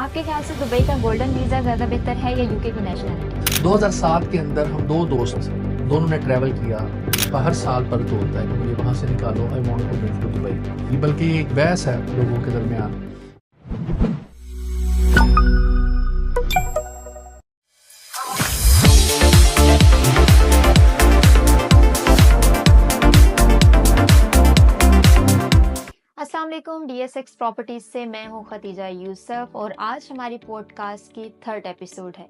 आपके ख्याल से दुबई का गोल्डन वीज़ा ज़्यादा बेहतर है या यूके की नेशनैलिटी? 2007 के अंदर हम दो दोस्त दोनों ने ट्रैवल किया। हर साल पर तो होता है कि मुझे वहाँ से निकालो, I want to move to Dubai. ये बल्कि एक बहस है लोगों के दरमियान। अस्सलाम वालेकुम, DSX प्रॉपर्टीज से मैं हूं खतीजा यूसुफ और आज हमारी पॉडकास्ट की थर्ड एपिसोड है।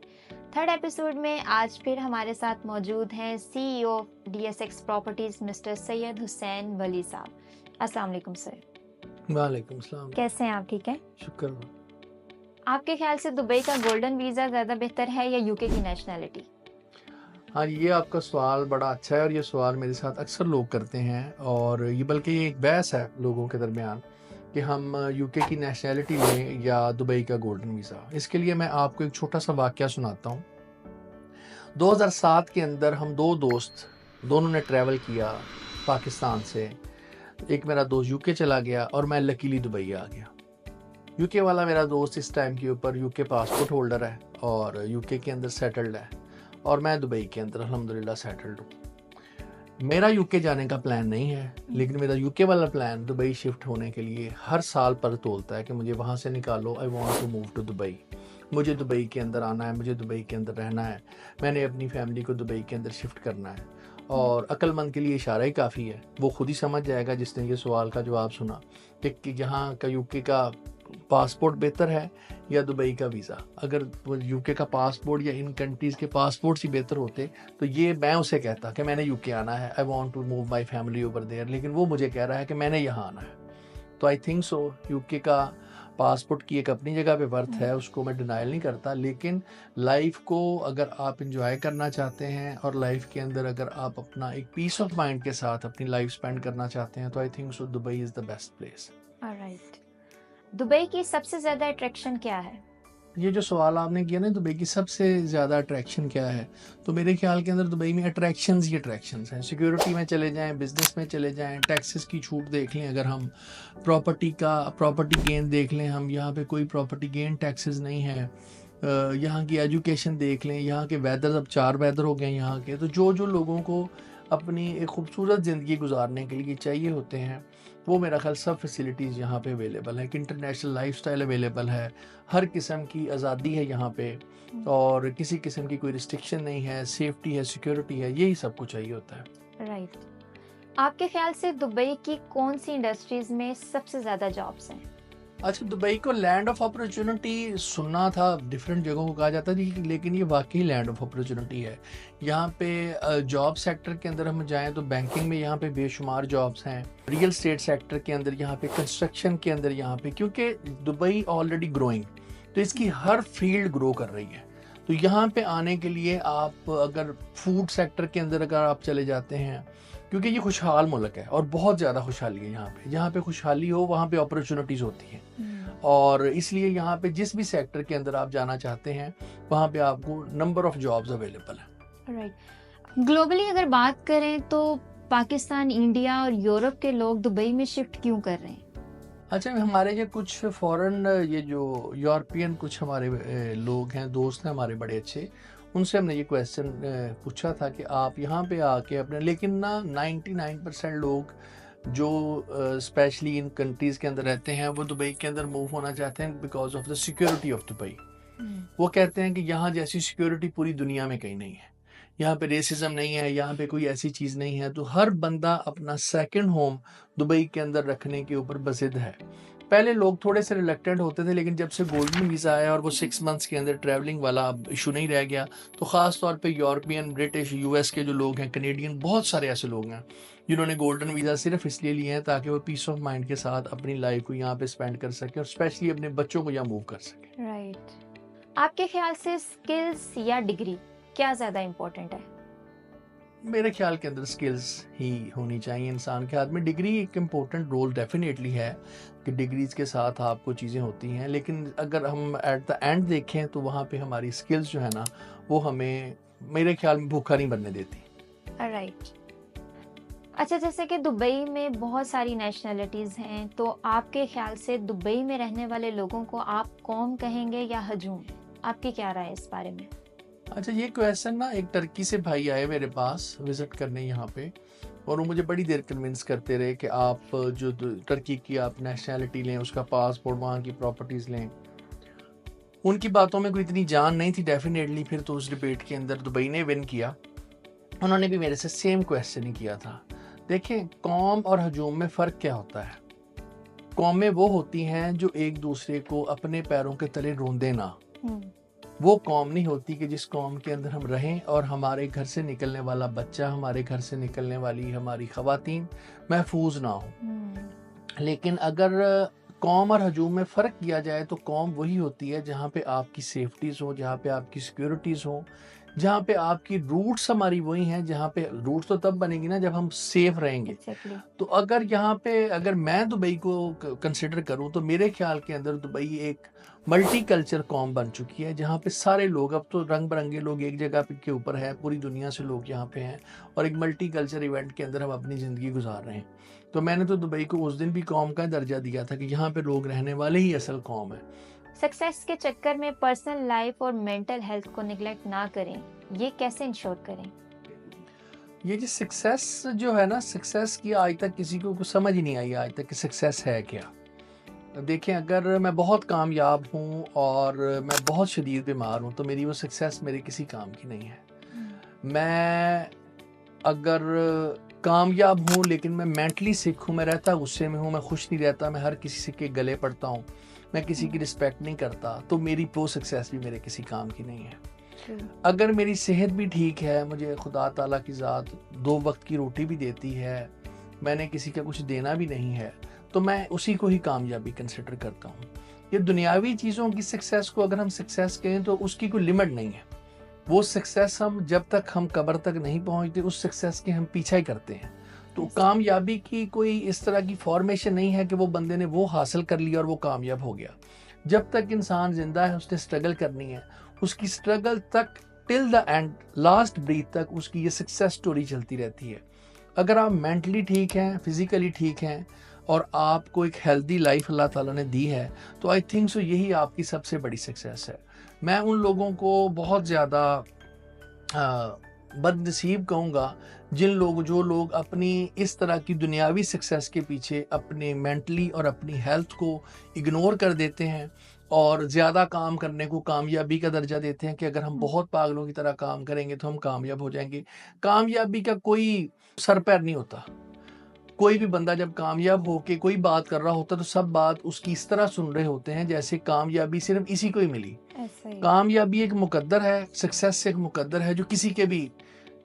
थर्ड एपिसोड में आज फिर हमारे साथ मौजूद हैं CEO DSX properties mister Syed Hussain Wali sahab. अस्सलाम वालेकुम सर। वालेकुम सलाम। कैसे हैं आप? ठीक है। शुक्र। आपके ख्याल से दुबई का गोल्डन वीज़ा ज़्यादा बेहतर है या यूके की नेशनैलिटी? हाँ, ये आपका सवाल बड़ा अच्छा है और ये सवाल मेरे साथ अक्सर लोग करते हैं और ये बल्कि एक बहस है लोगों के दरमियान कि हम यूके की नेशनैलिटी लें या दुबई का गोल्डन वीज़ा। इसके लिए मैं आपको एक छोटा सा वाक़या सुनाता हूँ। 2007 के अंदर हम दो दोस्त दोनों ने ट्रैवल किया पाकिस्तान से। एक मेरा दोस्त यूके चला गया और मैं लकीली दुबई आ गया। यूके वाला मेरा दोस्त इस टाइम के ऊपर यूके पासपोर्ट होल्डर है और यूके के अंदर सेटल्ड है और मैं दुबई के अंदर अल्हम्दुलिल्लाह सेटल्ड हूँ। मेरा यूके जाने का प्लान नहीं है, लेकिन मेरा यूके वाला प्लान दुबई शिफ्ट होने के लिए हर साल पर तोलता है कि मुझे वहाँ से निकालो, I want to move to Dubai. मुझे दुबई के अंदर आना है, मुझे दुबई के अंदर रहना है, मैंने अपनी फैमिली को दुबई के अंदर शिफ्ट करना है। और अक्लमंद के लिए इशारा ही काफ़ी है, वो खुद ही समझ जाएगा जिसने ये सवाल का जवाब सुना कि यहाँ का यूके का पासपोर्ट बेहतर है या दुबई का वीज़ा। अगर वो यूके का पासपोर्ट या इन कंट्रीज़ के पासपोर्ट्स ही बेहतर होते तो ये मैं उसे कहता कि मैंने यूके आना है, I want to move my family over there, लेकिन वो मुझे कह रहा है कि मैंने यहाँ आना है। तो आई थिंक सो यूके का पासपोर्ट की एक अपनी जगह पे वर्थ है, उसको मैं डिनाइल नहीं करता, लेकिन लाइफ को अगर आप इंजॉय करना चाहते हैं और लाइफ के अंदर अगर आप अपना एक पीस ऑफ माइंड के साथ अपनी लाइफ स्पेंड करना चाहते हैं तो I think so Dubai is the best place. Alright. Dubai की सबसे ज़्यादा अट्रैक्शन क्या है? ये जो सवाल आपने किया ना दुबई की सबसे ज़्यादा अट्रैक्शन क्या है, तो मेरे ख्याल के अंदर दुबई में अट्रैक्शंस ही अट्रैक्शंस हैं। सिक्योरिटी में चले जाएं, बिजनेस में चले जाएं, टैक्सेस की छूट देख लें, अगर हम प्रॉपर्टी गेन देख लें, हम यहाँ पे कोई प्रॉपर्टी गेन टैक्सेस नहीं है। यहाँ की एजुकेशन देख लें, यहाँ के वेदर, अब 4 वेदर हो गए यहाँ के, तो जो जो लोगों को अपनी एक खूबसूरत ज़िंदगी गुजारने के लिए चाहिए होते हैं वो मेरा ख्याल सब फैसिलिटीज़ यहाँ पे अवेलेबल है। एक इंटरनेशनल लाइफस्टाइल अवेलेबल है, हर किस्म की आज़ादी है यहाँ पे और किसी किस्म की कोई रिस्ट्रिक्शन नहीं है, सेफ्टी है, सिक्योरिटी है, यही सब कुछ चाहिए होता है। राइट। आपके ख्याल से दुबई की कौन सी इंडस्ट्रीज में सबसे ज़्यादा जॉब्स हैं? अच्छा, दुबई को लैंड ऑफ अपॉर्चुनिटी सुनना था, डिफरेंट जगहों को कहा जाता है, लेकिन ये वाकई लैंड ऑफ अपॉर्चुनिटी है। यहाँ पे जॉब सेक्टर के अंदर हम जाएं तो बैंकिंग में यहाँ पे बेशुमार जॉब्स हैं, रियल एस्टेट सेक्टर के अंदर यहाँ पे, कंस्ट्रक्शन के अंदर यहाँ पे, क्योंकि दुबई ऑलरेडी ग्रोइंग, तो इसकी हर फील्ड ग्रो कर रही है। तो यहाँ पे आने के लिए आप अगर फूड सेक्टर के अंदर अगर आप चले जाते हैं, क्योंकि ये खुशहाल मुल्क है और बहुत ज़्यादा खुशहाली है यहाँ पे, जहाँ पे खुशहाली हो वहाँ पे अपॉर्चुनिटीज़ होती हैं और इसलिए यहाँ पे जिस भी सेक्टर के अंदर आप जाना चाहते हैं वहाँ पे आपको नंबर ऑफ जॉब्स अवेलेबल है। राइट। ग्लोबली अगर बात करें तो पाकिस्तान, इंडिया और यूरोप के लोग दुबई में शिफ्ट क्यों कर रहे हैं? अच्छा, हमारे ये कुछ फॉरेन, ये जो यूरोपियन कुछ हमारे लोग हैं, दोस्त हैं हमारे बड़े अच्छे, उनसे हमने ये क्वेश्चन पूछा था कि आप यहाँ पे आके अपने, लेकिन ना 99% लोग जो स्पेशली इन कंट्रीज़ के अंदर रहते हैं वो दुबई के अंदर मूव होना चाहते हैं because of the security of Dubai. वो कहते हैं कि यहाँ जैसी सिक्योरिटी पूरी दुनिया में कहीं नहीं है, यहाँ पे रेसिज्म नहीं है, यहाँ पे कोई ऐसी चीज़ नहीं है, तो हर बंदा अपना सेकंड होम दुबई के अंदर रखने के ऊपर बजिद है। पहले लोग थोड़े से रिलक्टेंट होते थे, लेकिन जब से गोल्डन वीज़ा आया और वो 6 मंथ्स के अंदर ट्रैवलिंग वाला अब इशू नहीं रह गया, तो ख़ास तौर पे यूरोपियन, ब्रिटिश, यूएस के जो लोग हैं, कनेडियन, बहुत सारे ऐसे लोग हैं जिन्होंने गोल्डन वीज़ा सिर्फ इसलिए लिए हैं ताकि वो पीस ऑफ माइंड के साथ अपनी लाइफ को यहाँ पे स्पेंड कर सकें और स्पेशली अपने बच्चों को यहाँ मूव कर सकें। राइट। आपके ख्याल से स्किल्स या डिग्री क्या ज़्यादा इम्पोर्टेंट है? मेरे ख्याल के अंदर स्किल्स ही होनी चाहिए इंसान के हाथ में। डिग्री एक इम्पोर्टेंट रोल डेफिनेटली है कि डिग्रीज के साथ आपको चीज़ें होती हैं, लेकिन अगर हम एट द एंड देखें तो वहाँ पे हमारी स्किल्स जो है ना वो हमें मेरे ख्याल में भूखा नहीं बनने देती। राइट। अच्छा, जैसे कि दुबई में बहुत सारी नेशनैलिटीज़ हैं, तो आपके ख़्याल से दुबई में रहने वाले लोगों को आप कौम कहेंगे या हजूम? आपकी क्या राय है इस बारे में? अच्छा, ये क्वेश्चन ना एक टर्की से भाई आए मेरे पास विज़िट करने यहाँ पे, और वो मुझे बड़ी देर कन्विंस करते रहे कि आप जो टर्की की आप नेशनैलिटी लें, उसका पासपोर्ट, वहाँ की प्रॉपर्टीज़ लें। उनकी बातों में कोई इतनी जान नहीं थी डेफ़िनेटली। फिर तो उस डिबेट के अंदर दुबई ने विन किया। उन्होंने भी मेरे से सेम क्वेश्चन ही किया था। देखें, कौम और हजूम में फ़र्क क्या होता है? कौमें वो होती हैं जो एक दूसरे को अपने पैरों के तले रोंदे ना। वो कौम नहीं होती कि जिस कौम के अंदर हम रहें और हमारे घर से निकलने वाला बच्चा, हमारे घर से निकलने वाली हमारी ख़वातीन महफूज ना हो। लेकिन अगर कौम और हजूम में फ़र्क किया जाए तो कौम वही होती है जहाँ पे आपकी सेफ्टीज़ हो, जहाँ पे आपकी सिक्योरिटीज़ हो, जहाँ पे आपकी रूट्स हमारी वही हैं, जहाँ पे रूट्स तो तब बनेगी ना जब हम सेफ रहेंगे। एग्ज़ैक्टली। तो अगर यहाँ पे अगर मैं दुबई को कंसिडर करूँ तो मेरे ख्याल के अंदर दुबई एक मल्टी कल्चर कौम बन चुकी है, जहाँ पे सारे लोग, अब तो रंग बिरंगे लोग एक जगह पे के ऊपर है, पूरी दुनिया से लोग यहाँ पे हैं और एक मल्टी कल्चर इवेंट के अंदर हम अपनी ज़िंदगी गुजार रहे हैं। तो मैंने तो दुबई को उस दिन भी कौम का दर्जा दिया था कि यहाँ पे लोग रहने वाले ही असल कौम है। सक्सेस के चक्कर में पर्सनल लाइफ और मेंटल हेल्थ को निग्लेक्ट ना करें, ये कैसे इंश्योर करें? ये जो सक्सेस जो है ना, सक्सेस की आज तक किसी को कुछ समझ ही नहीं आई आज तक कि सक्सेस है क्या। देखें, अगर मैं बहुत कामयाब हूँ और मैं बहुत शदीद बीमार हूँ तो मेरी वो सक्सेस मेरे किसी काम की नहीं है। मैं अगर कामयाब हूँ लेकिन मैं मेंटली सिक हूँ, मैं रहता गुस्से में हूँ, मैं खुश नहीं रहता, मैं हर किसी से के गले पड़ता हूँ, मैं किसी की रिस्पेक्ट नहीं करता, तो मेरी वो सक्सेस भी मेरे किसी काम की नहीं है। अगर मेरी सेहत भी ठीक है, मुझे खुदा ताला की ज़ात 2 वक्त की रोटी भी देती है, मैंने किसी का कुछ देना भी नहीं है, तो मैं उसी को ही कामयाबी कंसिडर करता हूँ। ये दुनियावी चीज़ों की सक्सेस को अगर हम सक्सेस कहें तो उसकी कोई लिमिट नहीं है। वो सक्सेस हम जब तक हम कब्र तक नहीं पहुँचते उस सक्सेस के हम पीछा ही करते हैं। तो कामयाबी की कोई इस तरह की फॉर्मेशन नहीं है कि वो बंदे ने वो हासिल कर लिया और वो कामयाब हो गया। जब तक इंसान ज़िंदा है उसने स्ट्रगल करनी है। उसकी स्ट्रगल तक till the end, last breath तक उसकी ये सक्सेस स्टोरी चलती रहती है। अगर आप मेंटली ठीक हैं, फिज़िकली ठीक हैं और आपको एक हेल्दी लाइफ अल्लाह ताला ने दी है, तो आई थिंक सो यही आपकी सबसे बड़ी सक्सेस है। मैं उन लोगों को बहुत ज़्यादा बदनसीब कहूँगा जो लोग अपनी इस तरह की दुनियावी सक्सेस के पीछे अपने मेंटली और अपनी हेल्थ को इग्नोर कर देते हैं और ज़्यादा काम करने को कामयाबी का दर्जा देते हैं कि अगर हम बहुत पागलों की तरह काम करेंगे तो हम कामयाब हो जाएंगे। कामयाबी का कोई सर पैर नहीं होता। कोई भी बंदा जब कामयाब होके कोई बात कर रहा होता है तो सब बात उसकी इस तरह सुन रहे होते हैं जैसे कामयाबी सिर्फ इसी को ही मिली। ऐसा ही कामयाबी एक मुकद्दर है, सक्सेस एक मुकद्दर है जो किसी के भी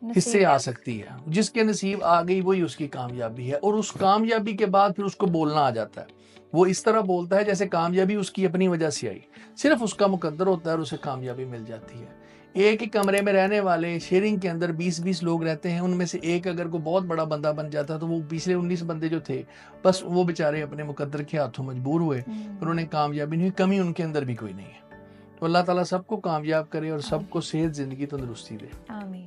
हिस्से नसीब आ है। सकती है। जिसके नसीब आ गई वही उसकी कामयाबी है और उस कामयाबी के बाद फिर उसको बोलना आ जाता है। वो इस तरह बोलता है जैसे कामयाबी उसकी अपनी वजह से आई। सिर्फ उसका मुकद्दर होता है और उसे कामयाबी मिल जाती है। एक ही कमरे में रहने वाले शेयरिंग के अंदर 20-20 लोग रहते हैं, उनमें से एक अगर कोई बहुत बड़ा बंदा बन जाता है तो वो पिछले 19 बंदे जो थे बस वो बेचारे अपने मुकद्दर के हाथों मजबूर हुए, उन्होंने कामयाबी नहीं, कमी उनके अंदर भी कोई नहीं है। तो अल्लाह ताला सबको कामयाब करे और सबको सेहत, ज़िंदगी, तंदुरुस्ती दे। आमीन।